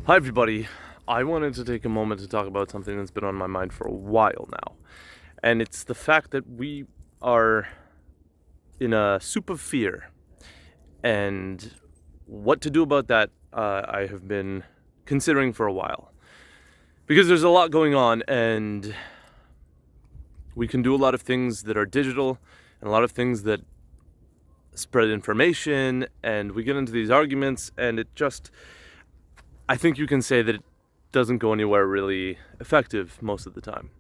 Hi everybody, I wanted to take a moment to talk about something that's been on my mind for a while now. And it's the fact that we are in a soup of fear. And what to do about that, I have been considering for a while. Because there's a lot going on, and we can do a lot of things that are digital, and a lot of things that spread information, and we get into these arguments, and I think you can say that it doesn't go anywhere really effective most of the time.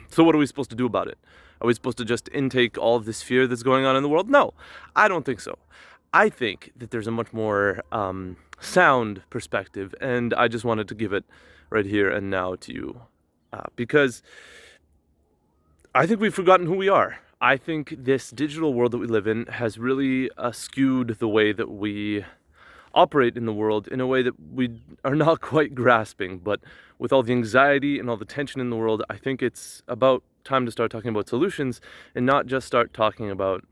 So what are we supposed to do about it? Are we supposed to just intake all of this fear that's going on in the world? No, I don't think so. I think that there's a much more sound perspective, and I just wanted to give it right here and now to you. Because I think we've forgotten who we are. I think this digital world that we live in has really skewed the way that we operate in the world in a way that we are not quite grasping. But with all the anxiety and all the tension in the world, I think it's about time to start talking about solutions and not just start talking about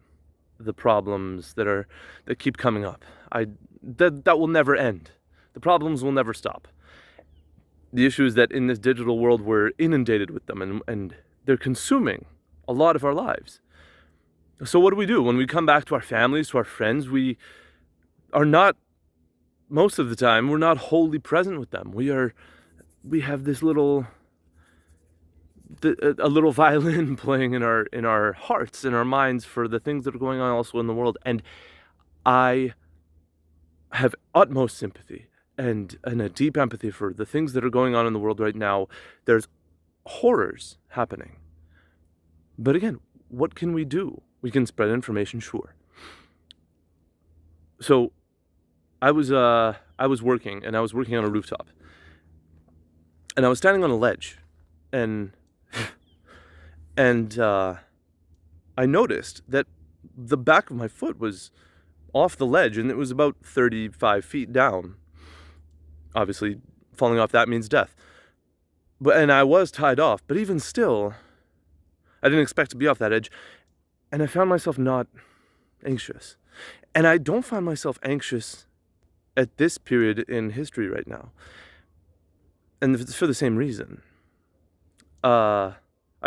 the problems that keep coming up. That will never end. The problems will never stop. The issue is that in this digital world, we're inundated with them, and they're consuming a lot of our lives. So what do? When we come back to our families, to our friends, we are not, most of the time, we're not wholly present with them. We have this a little violin playing in our hearts, in our minds, for the things that are going on also in the world. And I have utmost sympathy and a deep empathy for the things that are going on in the world right now. There's horrors happening. But again, what can we do? We can spread information, sure. So I was working, and I was working on a rooftop. And I was standing on a ledge, and I noticed that the back of my foot was off the ledge, and it was about 35 feet down. Obviously, falling off that means death. And I was tied off, but even still, I didn't expect to be off that edge, and I found myself not anxious. And I don't find myself anxious at this period in history right now. And it's for the same reason. I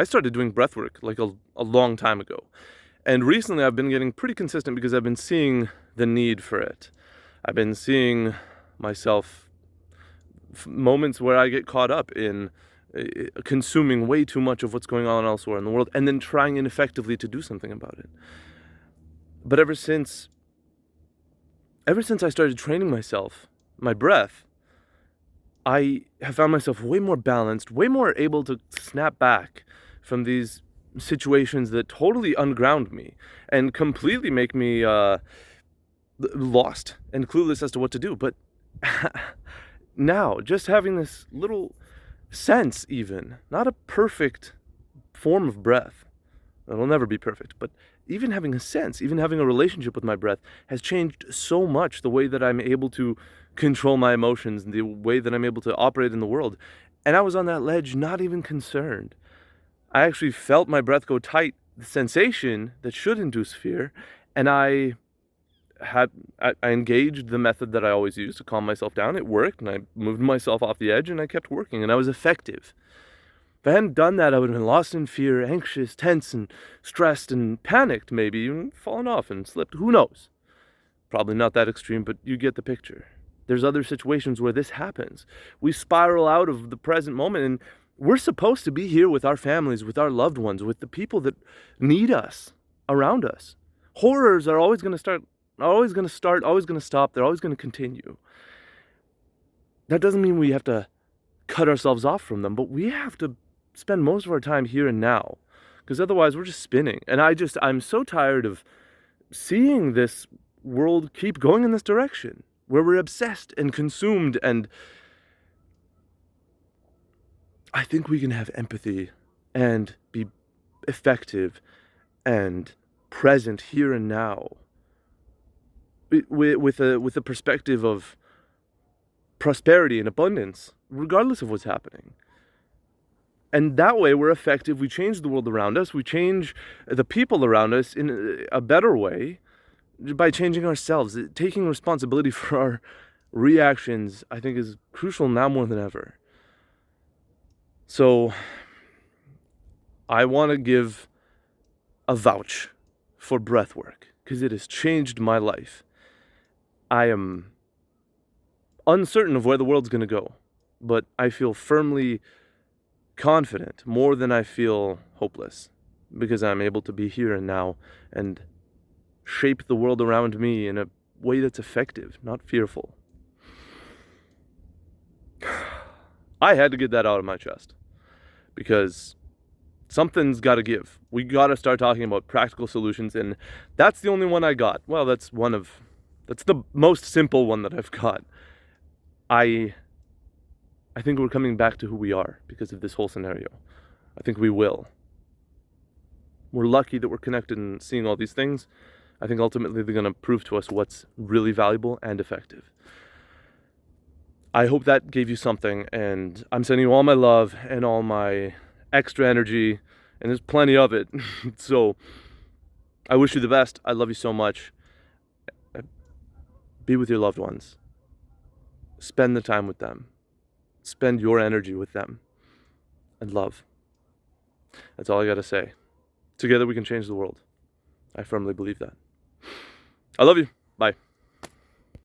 started doing breathwork like a long time ago. And recently I've been getting pretty consistent because I've been seeing the need for it. I've been seeing myself moments where I get caught up in consuming way too much of what's going on elsewhere in the world, and then trying ineffectively to do something about it. But ever since I started training myself, my breath, I have found myself way more balanced, way more able to snap back from these situations that totally unground me and completely make me lost and clueless as to what to do. But now, just having this little sense, even, not a perfect form of breath, it'll never be perfect, but even having a sense, even having a relationship with my breath has changed so much the way that I'm able to control my emotions and the way that I'm able to operate in the world. And I was on that ledge not even concerned. I actually felt my breath go tight, the sensation that should induce fear, and I engaged the method that I always use to calm myself down. It worked, and I moved myself off the edge, and I kept working, and I was effective. If I hadn't done that, I would have been lost in fear, anxious, tense, and stressed, and panicked, maybe even fallen off and slipped. Who knows? Probably not that extreme, but you get the picture. There's other situations where this happens. We spiral out of the present moment, and we're supposed to be here with our families, with our loved ones, with the people that need us around us. Horrors are always going to start, always going to stop. They're always going to continue. That doesn't mean we have to cut ourselves off from them, but we have to spend most of our time here and now, because otherwise we're just spinning. And I'm so tired of seeing this world keep going in this direction where we're obsessed and consumed. And I think we can have empathy and be effective and present here and now with a perspective of prosperity and abundance, regardless of what's happening. And that way we're effective. We change the world around us. We change the people around us in a better way by changing ourselves, taking responsibility for our reactions, I think, is crucial now more than ever. So I want to give a vouch for breath work because it has changed my life. I am uncertain of where the world's going to go, but I feel firmly confident more than I feel hopeless because I'm able to be here and now and shape the world around me in a way that's effective, not fearful. I had to get that out of my chest because something's got to give. We got to start talking about practical solutions, and that's the only one I got. Well, that's the most simple one that I've got. I think we're coming back to who we are because of this whole scenario. I think we will. We're lucky that we're connected and seeing all these things. I think ultimately they're going to prove to us what's really valuable and effective. I hope that gave you something, and I'm sending you all my love and all my extra energy, and there's plenty of it. So I wish you the best. I love you so much. Be with your loved ones. Spend the time with them. Spend your energy with them. And love. That's all I gotta say. Together we can change the world. I firmly believe that. I love you. Bye.